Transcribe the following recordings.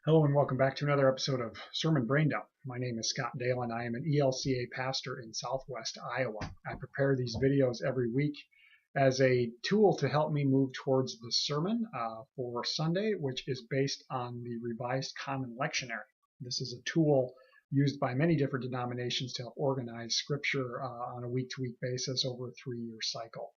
Hello and welcome back to another episode of Sermon Braindump. My name is Scott Dalen. I am an ELCA pastor in Southwest Iowa. I prepare these videos every week as a tool to help me move towards the sermon for Sunday, which is based on the Revised Common Lectionary. This is a tool used by many different denominations to help organize Scripture on a week-to-week basis over a 3-year cycle.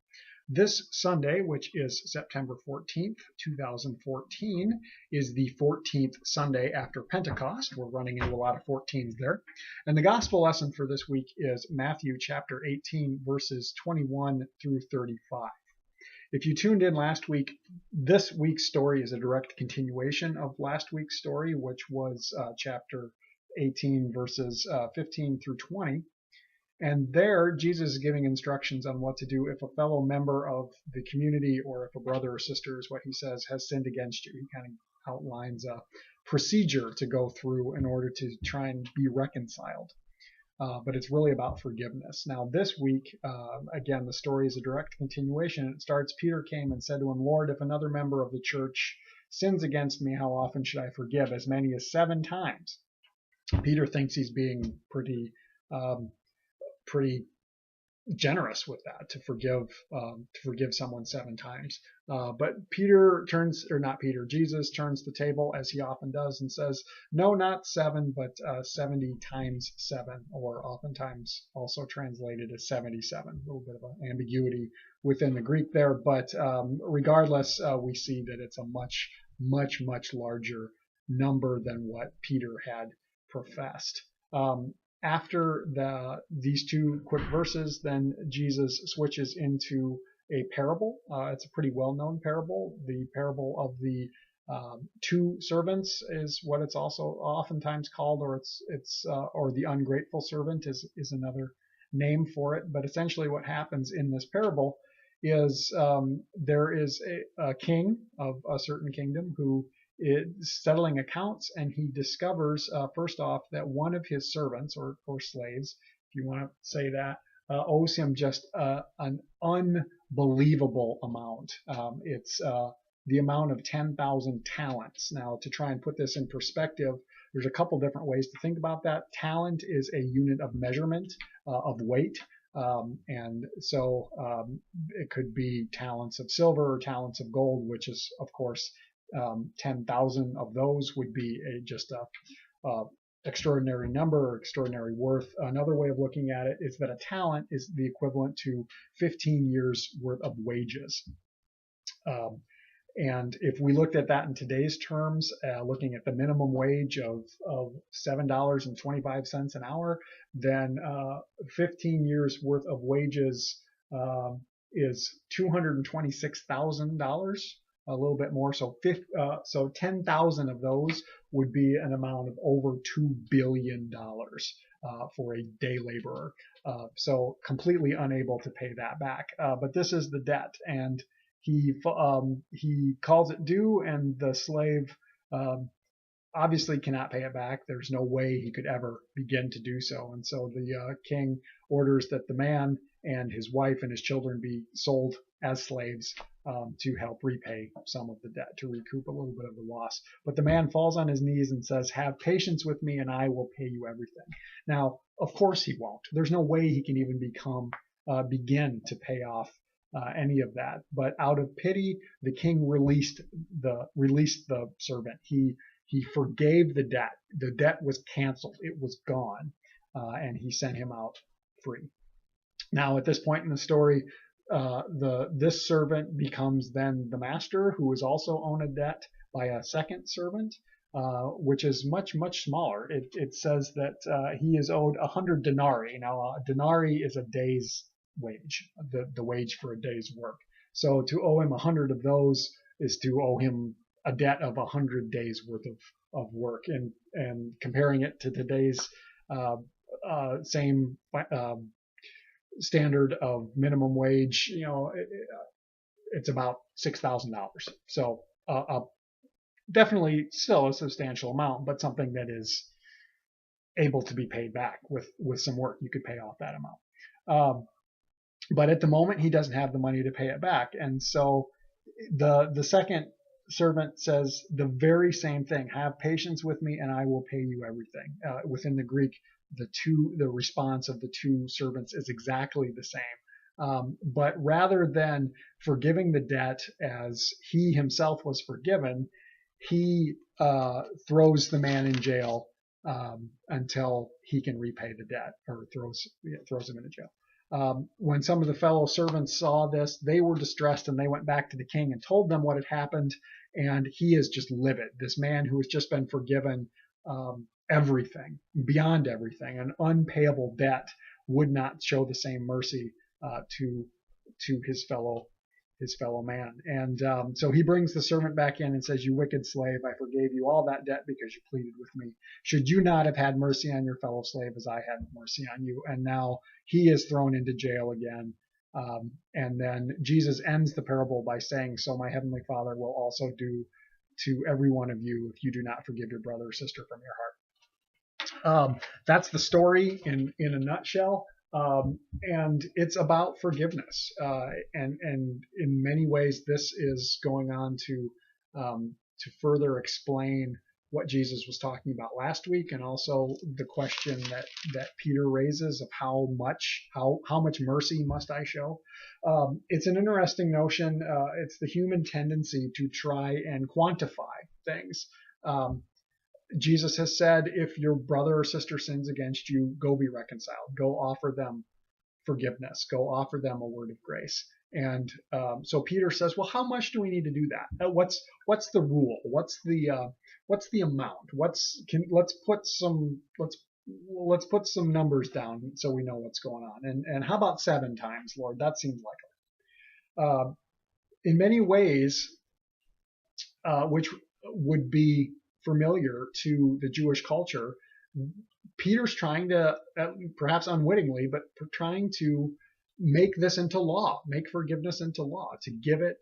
This Sunday, which is September 14th, 2014, is the 14th Sunday after Pentecost. We're running into a lot of 14s there. And the gospel lesson for this week is Matthew chapter 18, verses 21 through 35. If you tuned in last week, this week's story is a direct continuation of last week's story, which was chapter 18, verses 15 through 20. And there, Jesus is giving instructions on what to do if a fellow member of the community, or if a brother or sister is what he says, has sinned against you. He kind of outlines a procedure to go through in order to try and be reconciled. But it's really about forgiveness. Now, this week, again, the story is a direct continuation. It starts, Peter came and said to him, Lord, if another member of the church sins against me, how often should I forgive? As many as 7 times. Peter thinks he's being pretty generous with that, to forgive someone 7 times. But Jesus turns the table, as he often does, and says, no, not 7, but 70 times 7, or oftentimes also translated as 77. A little bit of an ambiguity within the Greek there, but regardless, we see that it's a much, much, much larger number than what Peter had professed. After these 2 quick verses, then Jesus switches into a parable. It's a pretty well-known parable. The parable of the 2 servants is what it's also oftentimes called, or or the ungrateful servant is another name for it. But essentially, what happens in this parable is there is a king of a certain kingdom who is settling accounts, and he discovers first off that one of his servants, or slaves, if you want to say that, owes him just an unbelievable amount. It's the amount of 10,000 talents. Now, to try and put this in perspective, there's a couple different ways to think about that. Talent is a unit of measurement of weight. And so it could be talents of silver or talents of gold, which is, of course, 10,000 of those would be just a extraordinary number, or extraordinary worth. Another way of looking at it is that a talent is the equivalent to 15 years worth of wages. And if we looked at that in today's terms, looking at the minimum wage of $7.25 an hour, then 15 years worth of wages is $226,000. A little bit more, so 10,000 of those would be an amount of over $2 billion for a day laborer. So completely unable to pay that back. But this is the debt, and he calls it due, and the slave obviously cannot pay it back. There's no way he could ever begin to do so, and so the king orders that the man and his wife and his children be sold as slaves to help repay some of the debt, to recoup a little bit of the loss. But the man falls on his knees and says, have patience with me and I will pay you everything. Now, of course he won't. There's no way he can even begin to pay off any of that. But out of pity, the king released the servant. He forgave the debt. The debt was canceled. It was gone. And he sent him out free. Now, at this point in the story, this servant becomes then the master, who is also owed a debt by a second servant, which is much, much smaller. It says that he is owed 100 denarii. Now, a denarii is a day's wage, the wage for a day's work. So to owe him 100 of those is to owe him a debt of 100 days worth of work. And comparing it to today's same standard of minimum wage, it's about $6,000. So definitely still a substantial amount, but something that is able to be paid back with some work. You could pay off that amount. But at the moment, he doesn't have the money to pay it back, and so the second servant says the very same thing. Have patience with me and I will pay you everything. Within the Greek, the response of the two servants is exactly the same. But rather than forgiving the debt as he himself was forgiven, he throws the man in jail until he can repay the debt, or throws him into jail. When some of the fellow servants saw this, they were distressed and they went back to the king and told them what had happened. And he is just livid. This man who has just been forgiven everything, beyond everything, an unpayable debt, would not show the same mercy to his fellow man. And so he brings the servant back in and says, "You wicked slave, I forgave you all that debt because you pleaded with me. Should you not have had mercy on your fellow slave as I had mercy on you?" And now he is thrown into jail again. And then Jesus ends the parable by saying, "So my heavenly Father will also do to every one of you if you do not forgive your brother or sister from your heart." That's the story in a nutshell. And it's about forgiveness. And in many ways, this is going on to further explain what Jesus was talking about last week, and also the question that Peter raises of how much mercy must I show. It's an interesting notion. It's the human tendency to try and quantify things. Jesus has said, if your brother or sister sins against you, go be reconciled. Go offer them forgiveness. Go offer them a word of grace. And so Peter says, well, how much do we need to do that? What's the rule? What's the amount? Let's put some numbers down so we know what's going on. And how about 7 times, Lord? That seems likely. In many ways, which would be familiar to the Jewish culture, Peter's trying to, perhaps unwittingly, but trying to make this into law, make forgiveness into law, to give it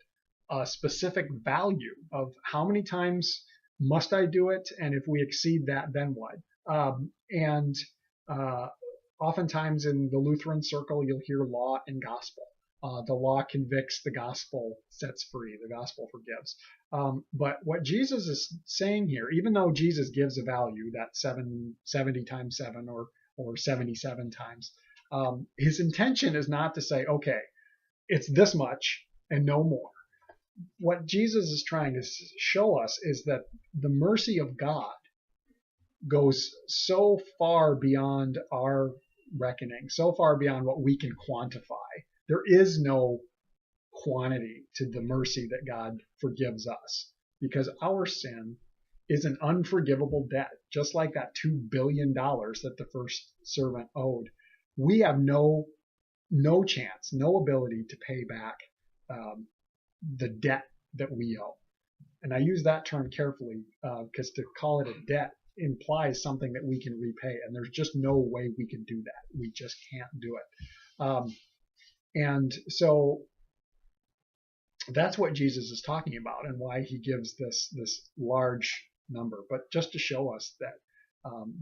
a specific value of how many times must I do it, and if we exceed that, then what? And oftentimes in the Lutheran circle, you'll hear law and gospel. The law convicts, the gospel sets free, the gospel forgives. But what Jesus is saying here, even though Jesus gives a value, that 70 times 7 or 77 times, his intention is not to say, okay, it's this much and no more. What Jesus is trying to show us is that the mercy of God goes so far beyond our reckoning, so far beyond what we can quantify. There is no quantity to the mercy that God forgives us, because our sin is an unforgivable debt, just like that $2 billion that the first servant owed. We have no chance, no ability to pay back the debt that we owe. And I use that term carefully because to call it a debt implies something that we can repay, and there's just no way we can do that. We just can't do it. And so that's what Jesus is talking about, and why he gives this large number, but just to show us that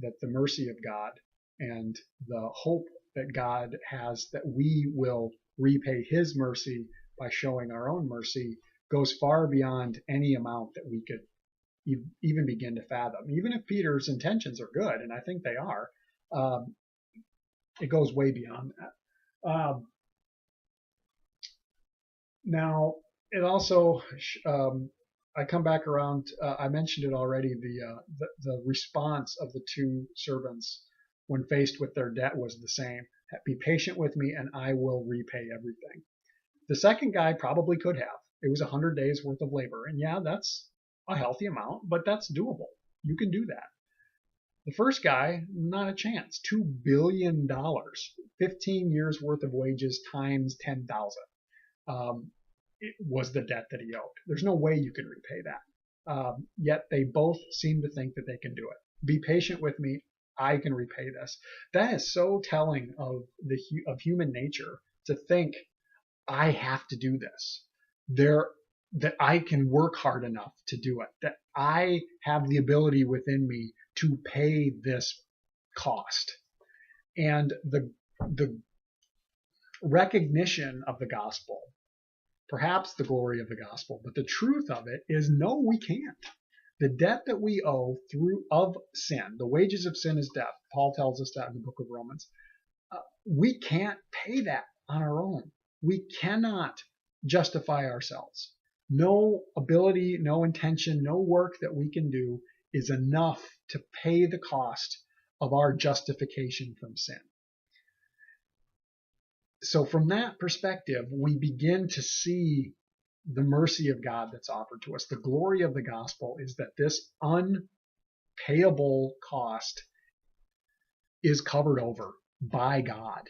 that the mercy of God and the hope that God has that we will repay his mercy by showing our own mercy goes far beyond any amount that we could even begin to fathom. Even if Peter's intentions are good, and I think they are, it goes way beyond that. Now, it also, I come back around, I mentioned it already, the response of the two servants when faced with their debt was the same. Be patient with me and I will repay everything. The second guy probably could have. It was 100 days worth of labor. And yeah, that's a healthy amount, but that's doable. You can do that. The first guy, not a chance. $2 billion, 15 years worth of wages times 10,000. It was the debt that he owed. There's no way you can repay that. Yet they both seem to think that they can do it. Be patient with me. I can repay this. That is so telling of human nature, to think I have to do this. That I can work hard enough to do it. That I have the ability within me to pay this cost. And the recognition of the gospel perhaps the glory of the gospel. But the truth of it is, no, we can't. The debt that we owe of sin, the wages of sin is death. Paul tells us that in the book of Romans. We can't pay that on our own. We cannot justify ourselves. No ability, no intention, no work that we can do is enough to pay the cost of our justification from sin. So from that perspective, we begin to see the mercy of God that's offered to us. The glory of the gospel is that this unpayable cost is covered over by God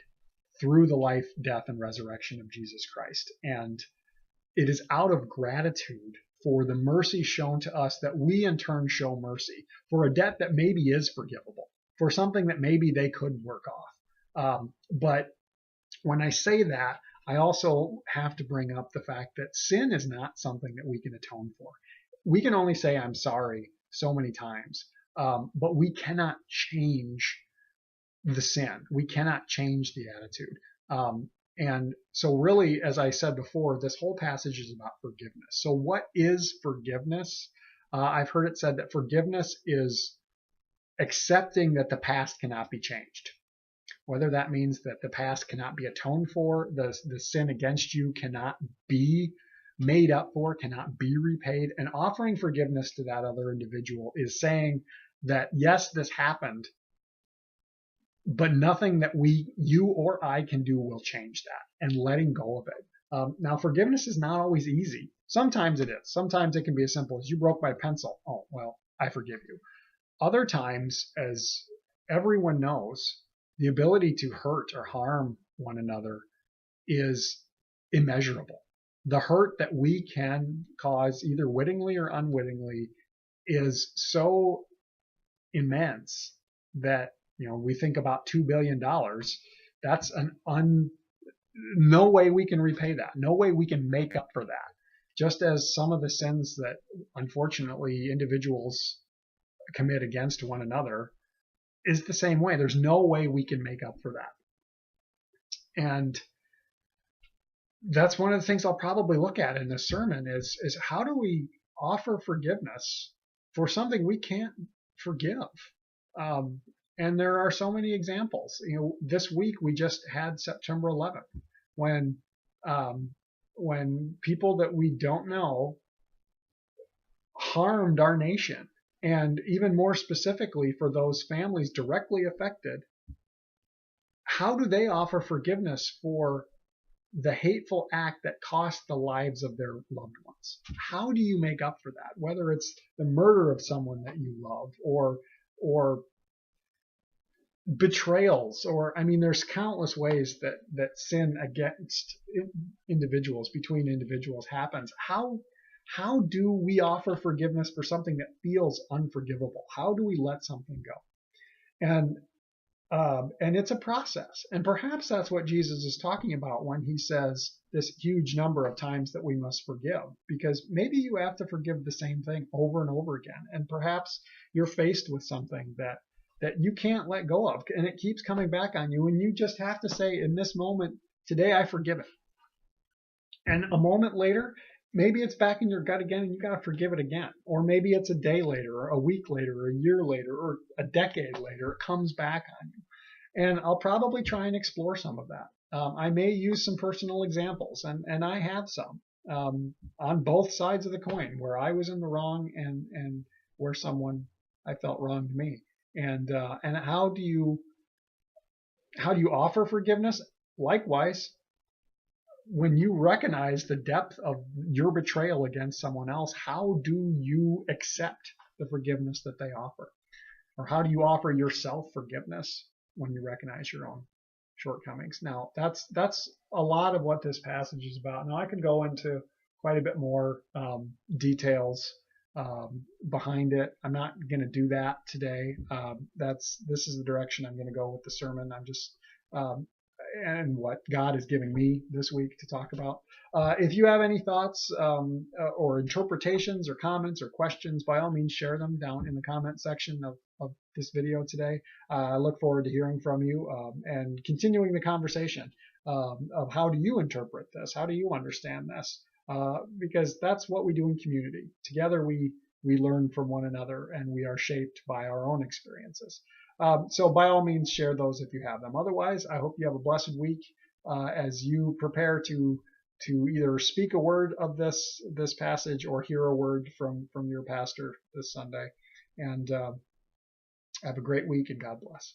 through the life, death, and resurrection of Jesus Christ. And it is out of gratitude for the mercy shown to us that we in turn show mercy for a debt that maybe is forgivable, for something that maybe they couldn't work off. But when I say that, I also have to bring up the fact that sin is not something that we can atone for. We can only say, I'm sorry so many times, but we cannot change the sin. We cannot change the attitude. And so really, as I said before, this whole passage is about forgiveness. So what is forgiveness? I've heard it said that forgiveness is accepting that the past cannot be changed. Whether that means that the past cannot be atoned for, the sin against you cannot be made up for, cannot be repaid, and offering forgiveness to that other individual is saying that, yes, this happened, but nothing that you or I can do will change that, and letting go of it. Now, forgiveness is not always easy. Sometimes it is. Sometimes it can be as simple as, you broke my pencil. Oh, well, I forgive you. Other times, as everyone knows, the ability to hurt or harm one another is immeasurable. The hurt that we can cause, either wittingly or unwittingly, is so immense that, we think about $2 billion. That's no way we can repay that. No way we can make up for that. Just as some of the sins that unfortunately individuals commit against one another is the same way. There's no way we can make up for that. And that's one of the things I'll probably look at in this sermon is how do we offer forgiveness for something we can't forgive? And there are so many examples. This week we just had September 11th, when people that we don't know harmed our nation. And even more specifically, for those families directly affected, how do they offer forgiveness for the hateful act that cost the lives of their loved ones? How do you make up for that? Whether it's the murder of someone that you love, or betrayals, or there's countless ways that sin against individuals, between individuals, happens. How do we offer forgiveness for something that feels unforgivable? How do we let something go? And it's a process. And perhaps that's what Jesus is talking about when he says this huge number of times that we must forgive, because maybe you have to forgive the same thing over and over again. And perhaps you're faced with something that you can't let go of, and it keeps coming back on you, and you just have to say, in this moment, today I forgive it. And a moment later, maybe it's back in your gut again, and you got to forgive it again. Or maybe it's a day later, or a week later, or a year later, or a decade later, it comes back on you. And I'll probably try and explore some of that. I may use some personal examples, and I have some on both sides of the coin, where I was in the wrong and where someone I felt wronged me. And how do you offer forgiveness? Likewise, when you recognize the depth of your betrayal against someone else, how do you accept the forgiveness that they offer? Or how do you offer yourself forgiveness when you recognize your own shortcomings? Now, that's a lot of what this passage is about. Now, I could go into quite a bit more details behind it. I'm not going to do that today. This is the direction I'm going to go with the sermon. I'm just and what God is giving me this week to talk about. If you have any thoughts or interpretations or comments or questions, by all means share them down in the comment section of this video today. I look forward to hearing from you and continuing the conversation of how do you interpret this? How do you understand this? because that's what we do in community. Together we learn from one another, and we are shaped by our own experiences. So by all means, share those if you have them. Otherwise, I hope you have a blessed week as you prepare to either speak a word of this passage or hear a word from your pastor this Sunday. And have a great week, and God bless.